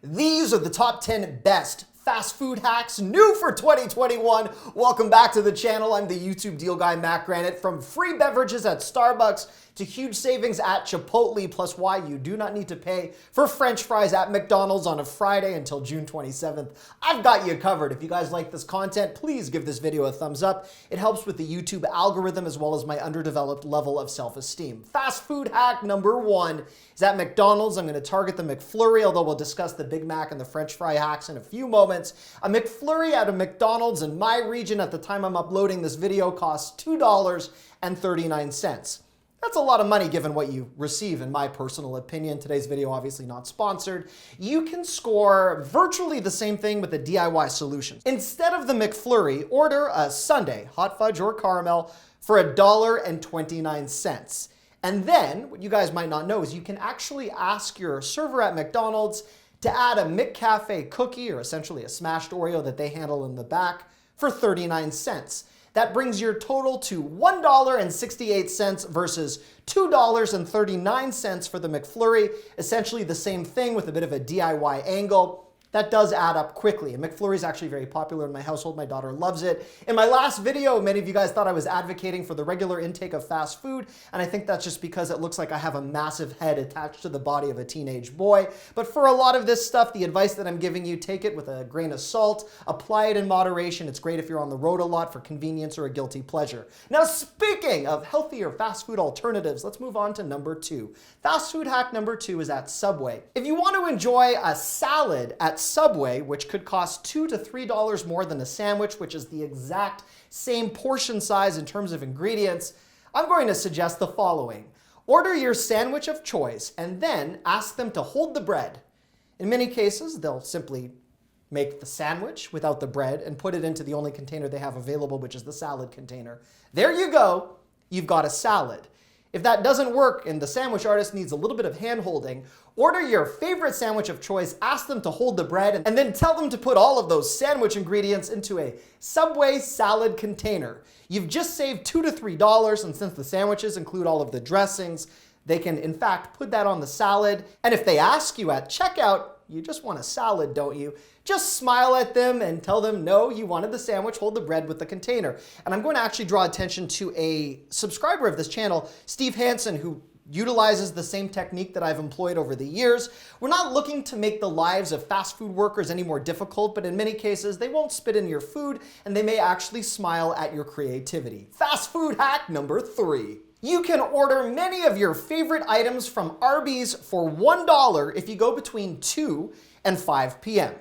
These are the top 10 best fast food hacks new for 2021. Welcome back to the channel. I'm the YouTube deal guy, Matt Granite. From free beverages at Starbucks to huge savings at Chipotle, plus why you do not need to pay for French fries at McDonald's on a Friday until June 27th. I've got you covered. If you guys like this content, please give this video a thumbs up. It helps with the YouTube algorithm as well as my underdeveloped level of self-esteem. Fast food hack number 1 is at McDonald's. I'm going to target the McFlurry, although we'll discuss the Big Mac and the French fry hacks in a few moments. A McFlurry at a McDonald's in my region at the time I'm uploading this video costs $2.39. That's a lot of money given what you receive, in my personal opinion. Today's video obviously not sponsored. You can score virtually the same thing with a DIY solution. Instead of the McFlurry, order a sundae, hot fudge or caramel, for $1.29. And then, what you guys might not know is you can actually ask your server at McDonald's to add a McCafe cookie, or essentially a smashed Oreo that they handle in the back, for 39 cents. That brings your total to $1.68 versus $2.39 for the McFlurry. Essentially the same thing with a bit of a DIY angle. That does add up quickly. And McFlurry is actually very popular in my household. My daughter loves it. In my last video, many of you guys thought I was advocating for the regular intake of fast food, and I think that's just because it looks like I have a massive head attached to the body of a teenage boy. But for a lot of this stuff, the advice that I'm giving you, take it with a grain of salt, apply it in moderation. It's great if you're on the road a lot for convenience or a guilty pleasure. Now, speaking of healthier fast food alternatives, let's move on to number 2. Fast food hack number 2 is at Subway. If you want to enjoy a salad at Subway, which could cost $2 to $3 more than a sandwich, which is the exact same portion size in terms of ingredients, I'm going to suggest the following. Order your sandwich of choice and then ask them to hold the bread. In many cases, they'll simply make the sandwich without the bread and put it into the only container they have available, which is the salad container. There you go. You've got a salad. If that doesn't work and the sandwich artist needs a little bit of hand-holding, order your favorite sandwich of choice, ask them to hold the bread, and then tell them to put all of those sandwich ingredients into a Subway salad container. You've just saved $2 to $3, and since the sandwiches include all of the dressings, they can in fact put that on the salad. And if they ask you at checkout, you just want a salad, don't you? Just smile at them and tell them, no, you wanted the sandwich, hold the bread with the container. And I'm going to actually draw attention to a subscriber of this channel, Steve Hansen, who utilizes the same technique that I've employed over the years. We're not looking to make the lives of fast food workers any more difficult, but in many cases, they won't spit in your food and they may actually smile at your creativity. Fast food hack number 3. You can order many of your favorite items from Arby's for $1 if you go between 2 and 5 p.m.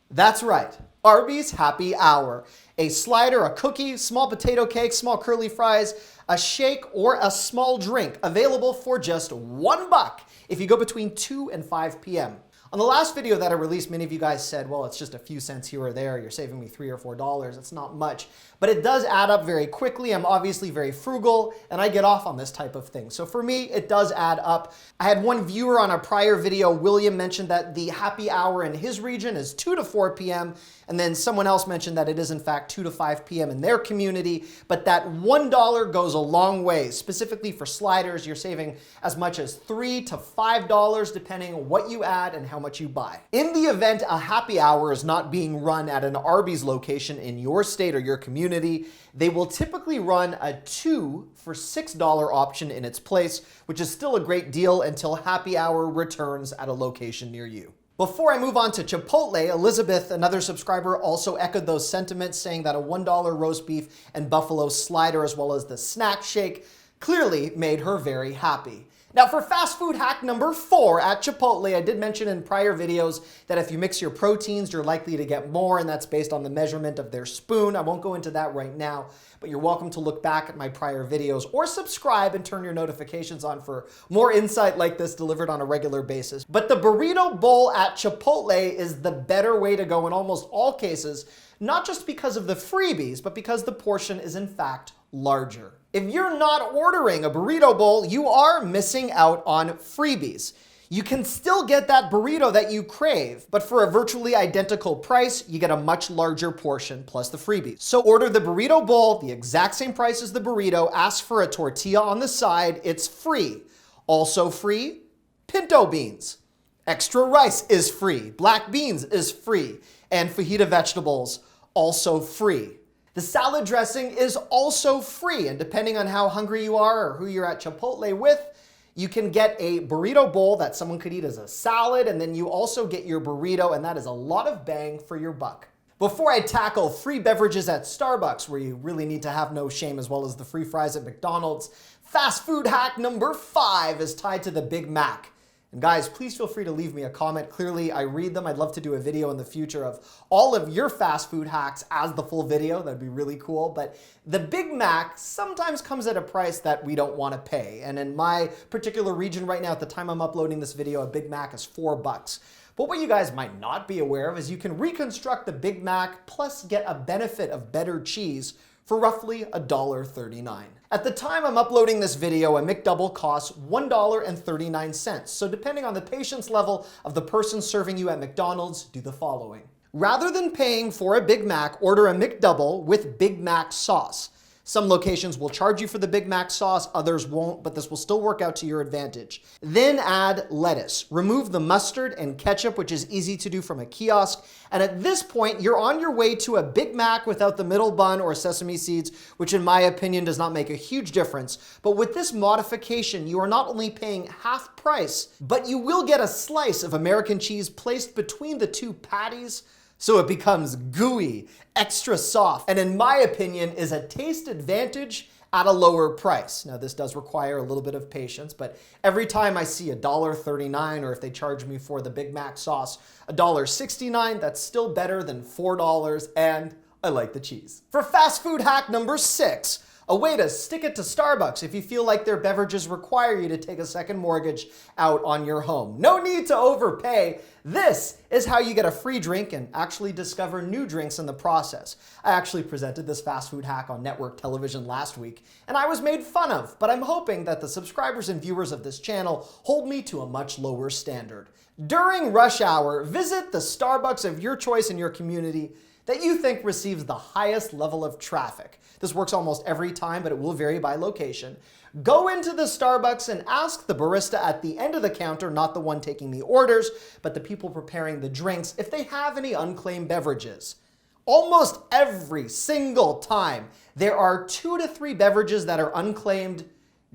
That's right, Arby's Happy Hour. A slider, a cookie, small potato cake, small curly fries, a shake, or a small drink available for just $1 if you go between 2 and 5 p.m. On the last video that I released, many of you guys said, well, it's just a few cents here or there. You're saving me $3 or $4. It's not much, but it does add up very quickly. I'm obviously very frugal and I get off on this type of thing. So for me, it does add up. I had one viewer on a prior video, William, mentioned that the happy hour in his region is 2 to 4 p.m. And then someone else mentioned that it is in fact 2 to 5 p.m. in their community, but that $1 goes a long way. Specifically for sliders, you're saving as much as $3 to $5 depending on what you add and how much you buy. In the event a happy hour is not being run at an Arby's location in your state or your community, they will typically run a 2 for $6 option in its place, which is still a great deal until happy hour returns at a location near you. Before I move on to Chipotle, Elizabeth, another subscriber, also echoed those sentiments, saying that a $1 roast beef and buffalo slider as well as the snack shake clearly made her very happy. Now for fast food hack number 4 at Chipotle, I did mention in prior videos that if you mix your proteins, you're likely to get more, and that's based on the measurement of their spoon. I won't go into that right now, but you're welcome to look back at my prior videos or subscribe and turn your notifications on for more insight like this delivered on a regular basis. But the burrito bowl at Chipotle is the better way to go in almost all cases, not just because of the freebies, but because the portion is in fact larger. If you're not ordering a burrito bowl, you are missing out on freebies. You can still get that burrito that you crave, but for a virtually identical price, you get a much larger portion plus the freebies. So order the burrito bowl, the exact same price as the burrito, ask for a tortilla on the side, it's free. Also free, pinto beans. Extra rice is free. Black beans is free. And fajita vegetables, also free. The salad dressing is also free. And depending on how hungry you are or who you're at Chipotle with, you can get a burrito bowl that someone could eat as a salad, and then you also get your burrito, and that is a lot of bang for your buck. Before I tackle free beverages at Starbucks, where you really need to have no shame, as well as the free fries at McDonald's, fast food hack number 5 is tied to the Big Mac. And guys, please feel free to leave me a comment. Clearly, I read them. I'd love to do a video in the future of all of your fast food hacks as the full video. That'd be really cool. But the Big Mac sometimes comes at a price that we don't want to pay. And in my particular region right now, at the time I'm uploading this video, a Big Mac is $4. But what you guys might not be aware of is you can reconstruct the Big Mac plus get a benefit of better cheese for roughly $1.39. At the time I'm uploading this video, a McDouble costs $1.39. So depending on the patience level of the person serving you at McDonald's, do the following. Rather than paying for a Big Mac, order a McDouble with Big Mac sauce. Some locations will charge you for the Big Mac sauce, others won't, but this will still work out to your advantage. Then add lettuce. Remove the mustard and ketchup, which is easy to do from a kiosk. And at this point, you're on your way to a Big Mac without the middle bun or sesame seeds, which in my opinion does not make a huge difference. But with this modification, you are not only paying half price, but you will get a slice of American cheese placed between the two patties, so it becomes gooey, extra soft, and in my opinion is a taste advantage at a lower price. Now this does require a little bit of patience, but every time I see $1.39, or if they charge me for the Big Mac sauce $1.69, that's still better than $4, and I like the cheese. For fast food hack number 6, a way to stick it to Starbucks if you feel like their beverages require you to take a second mortgage out on your home. No need to overpay. This is how you get a free drink and actually discover new drinks in the process. I actually presented this fast food hack on network television last week, and I was made fun of, but I'm hoping that the subscribers and viewers of this channel hold me to a much lower standard. During rush hour, visit the Starbucks of your choice in your community that you think receives the highest level of traffic. This works almost every time, but it will vary by location. Go into the Starbucks and ask the barista at the end of the counter, not the one taking the orders, but the people preparing the drinks, if they have any unclaimed beverages. Almost every single time, there are 2 to 3 beverages that are unclaimed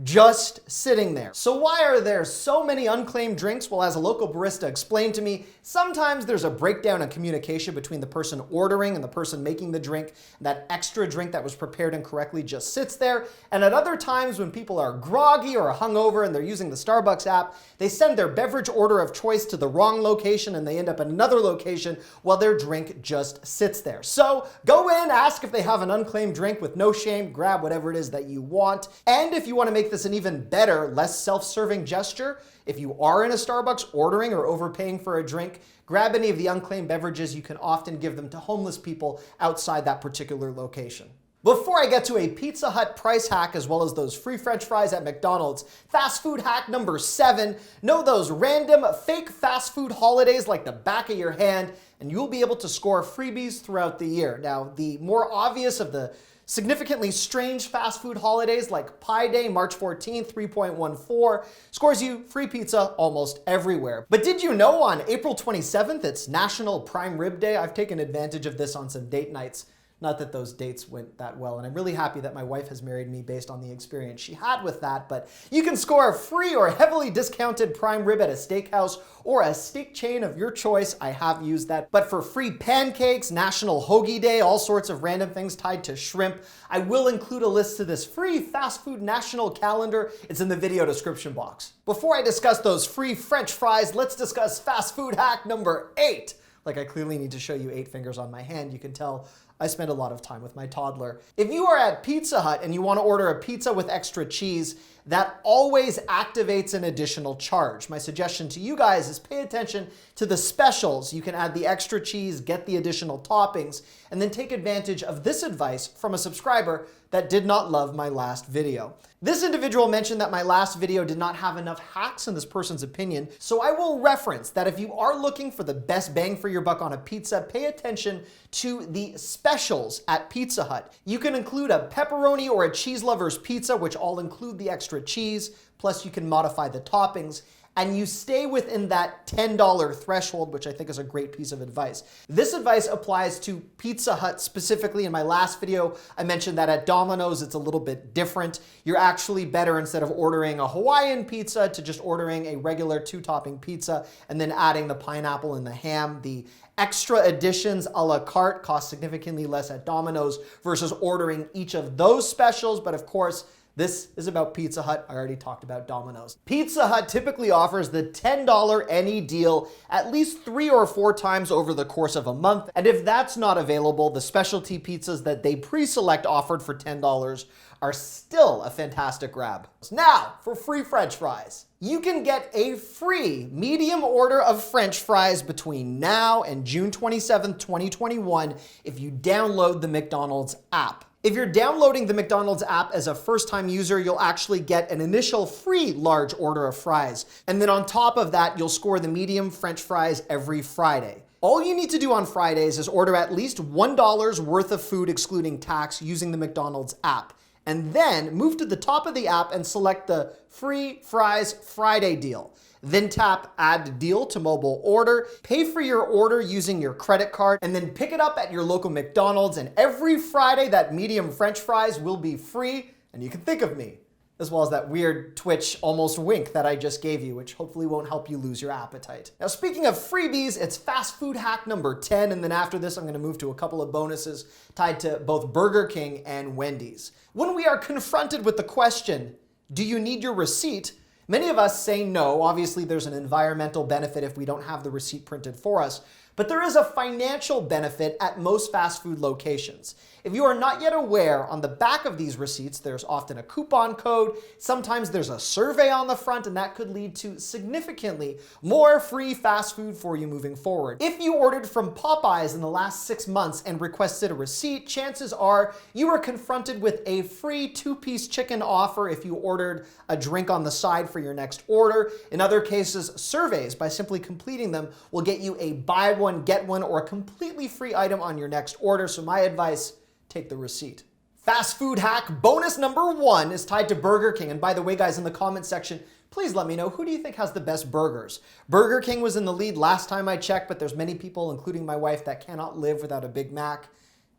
just sitting there. So why are there so many unclaimed drinks? Well, as a local barista explained to me, sometimes there's a breakdown in communication between the person ordering and the person making the drink. That extra drink that was prepared incorrectly just sits there. And at other times when people are groggy or hungover and they're using the Starbucks app, they send their beverage order of choice to the wrong location and they end up at another location while their drink just sits there. So go in, ask if they have an unclaimed drink with no shame, grab whatever it is that you want. And if you want to make this an even better, less self-serving gesture, if you are in a Starbucks ordering or overpaying for a drink, grab any of the unclaimed beverages. You can often give them to homeless people outside that particular location. Before I get to a Pizza Hut price hack, as well as those free French fries at McDonald's, fast food hack number 7, know those random fake fast food holidays like the back of your hand, and you'll be able to score freebies throughout the year. Now, the more obvious of the significantly strange fast food holidays like Pi Day, March 14th, 3.14, scores you free pizza almost everywhere. But did you know on April 27th, it's National Prime Rib Day? I've taken advantage of this on some date nights. Not that those dates went that well, and I'm really happy that my wife has married me based on the experience she had with that, but you can score a free or heavily discounted prime rib at a steakhouse or a steak chain of your choice. I have used that. But for free pancakes, National Hoagie Day, all sorts of random things tied to shrimp, I will include a list to this free fast food national calendar. It's in the video description box. Before I discuss those free French fries, let's discuss fast food hack number 8. Like I clearly need to show you 8 fingers on my hand. You can tell I spend a lot of time with my toddler. If you are at Pizza Hut and you want to order a pizza with extra cheese, that always activates an additional charge. My suggestion to you guys is pay attention to the specials. You can add the extra cheese, get the additional toppings, and then take advantage of this advice from a subscriber that did not love my last video. This individual mentioned that my last video did not have enough hacks in this person's opinion, so I will reference that if you are looking for the best bang for your buck on a pizza, pay attention to the specials at Pizza Hut. You can include a pepperoni or a cheese lover's pizza, which all include the extra cheese, plus you can modify the toppings. and you stay within that $10 threshold, which I think is a great piece of advice. This advice applies to Pizza Hut specifically. In my last video, I mentioned that at Domino's, it's a little bit different. You're actually better, instead of ordering a Hawaiian pizza, to just ordering a regular 2-topping pizza and then adding the pineapple and the ham. The extra additions a la carte cost significantly less at Domino's versus ordering each of those specials. But of course, this is about Pizza Hut. I already talked about Domino's. Pizza Hut typically offers the $10 any deal at least 3 or 4 times over the course of a month. And if that's not available, the specialty pizzas that they pre-select offered for $10 are still a fantastic grab. Now, for free French fries. You can get a free medium order of French fries between now and June 27th, 2021 if you download the McDonald's app. If you're downloading the McDonald's app as a first-time user, you'll actually get an initial free large order of fries. And then on top of that, you'll score the medium French fries every Friday. All you need to do on Fridays is order at least $1 worth of food excluding tax using the McDonald's app. And then move to the top of the app and select the Free Fries Friday deal. Then tap Add Deal to mobile order, pay for your order using your credit card, and then pick it up at your local McDonald's. And every Friday, that medium French fries will be free, and you can think of me, as well as that weird Twitch almost wink that I just gave you, which hopefully won't help you lose your appetite. Now, speaking of freebies, it's fast food hack number 10, and then after this, I'm gonna move to a couple of bonuses tied to both Burger King and Wendy's. When we are confronted with the question, do you need your receipt? Many of us say no. Obviously, there's an environmental benefit if we don't have the receipt printed for us, but there is a financial benefit at most fast food locations. If you are not yet aware, on the back of these receipts, there's often a coupon code. Sometimes there's a survey on the front, and that could lead to significantly more free fast food for you moving forward. If you ordered from Popeyes in the last 6 months and requested a receipt, chances are you were confronted with a free 2-piece chicken offer if you ordered a drink on the side for your next order. In other cases, surveys, by simply completing them, will get you a buy one, get one, or a completely free item on your next order. So my advice, take the receipt. Fast food hack bonus number 1 is tied to Burger King. And by the way, guys, in the comment section, please let me know, who do you think has the best burgers? Burger King was in the lead last time I checked, but there's many people, including my wife, that cannot live without a Big Mac.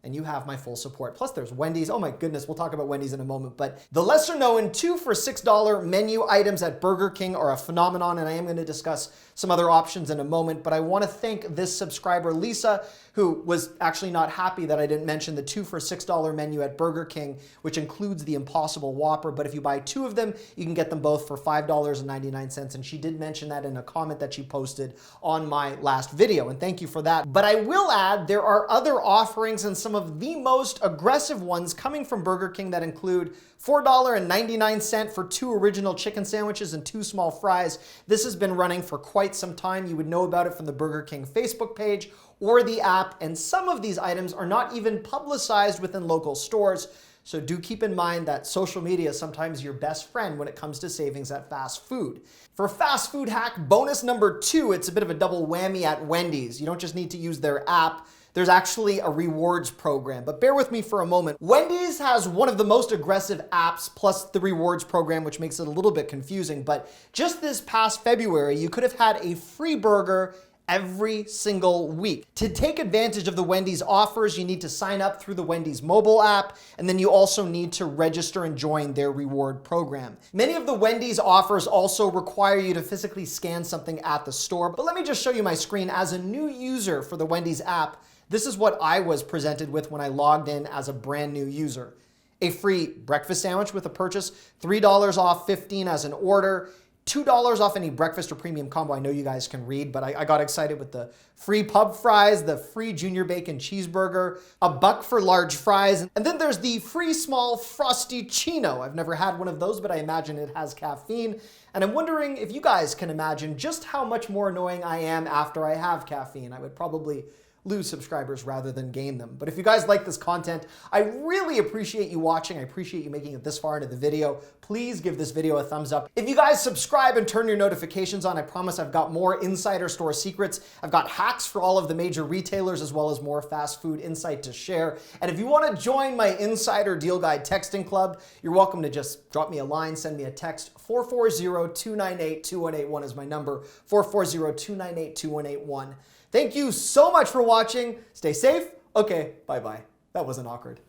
And you have my full support. Plus there's Wendys. Oh my goodness, we'll talk about Wendys in a moment. But the lesser known 2 for $6 menu items at Burger King are a phenomenon, and I am going to discuss some other options in a moment. But I want to thank this subscriber, Lisa, who was actually not happy that I didn't mention the 2 for $6 menu at Burger King, which includes the Impossible Whopper. But if you buy 2 of them, you can get them both for $5.99. And she did mention that in a comment that she posted on my last video. And thank you for that. But I will add, there are other offerings, and some of the most aggressive ones coming from Burger King that include $4.99 for 2 original chicken sandwiches and 2 small fries. This has been running for quite some time. You would know about it from the Burger King Facebook page or the app, and some of these items are not even publicized within local stores. So do keep in mind that social media is sometimes your best friend when it comes to savings at fast food. For fast food hack bonus number 2, it's a bit of a double whammy at Wendy's. You don't just need to use their app. There's actually a rewards program, but bear with me for a moment. Wendy's has one of the most aggressive apps plus the rewards program, which makes it a little bit confusing. But just this past February, you could have had a free burger every single week. To take advantage of the Wendy's offers, you need to sign up through the Wendy's mobile app, and then you also need to register and join their reward program. Many of the Wendy's offers also require you to physically scan something at the store, but let me just show you my screen. As a new user for the Wendy's app, this is what I was presented with when I logged in as a brand new user. A free breakfast sandwich with a purchase, $3 off 15 as an order, $2 off any breakfast or premium combo. I know you guys can read, but I got excited with the free pub fries, the free junior bacon cheeseburger, $1 for large fries, and then there's the free small frosty chino. I've never had one of those, but I imagine it has caffeine. And I'm wondering if you guys can imagine just how much more annoying I am after I have caffeine. I would probably lose subscribers rather than gain them. But if you guys like this content, I really appreciate you watching. I appreciate you making it this far into the video. Please give this video a thumbs up. If you guys subscribe and turn your notifications on, I promise I've got more insider store secrets. I've got hacks for all of the major retailers, as well as more fast food insight to share. And if you want to join my Insider Deal Guide texting club, you're welcome to just drop me a line, send me a text. 440-298-2181 is my number. 440-298-2181. Thank you so much for watching. Stay safe. Okay, bye-bye. That wasn't awkward.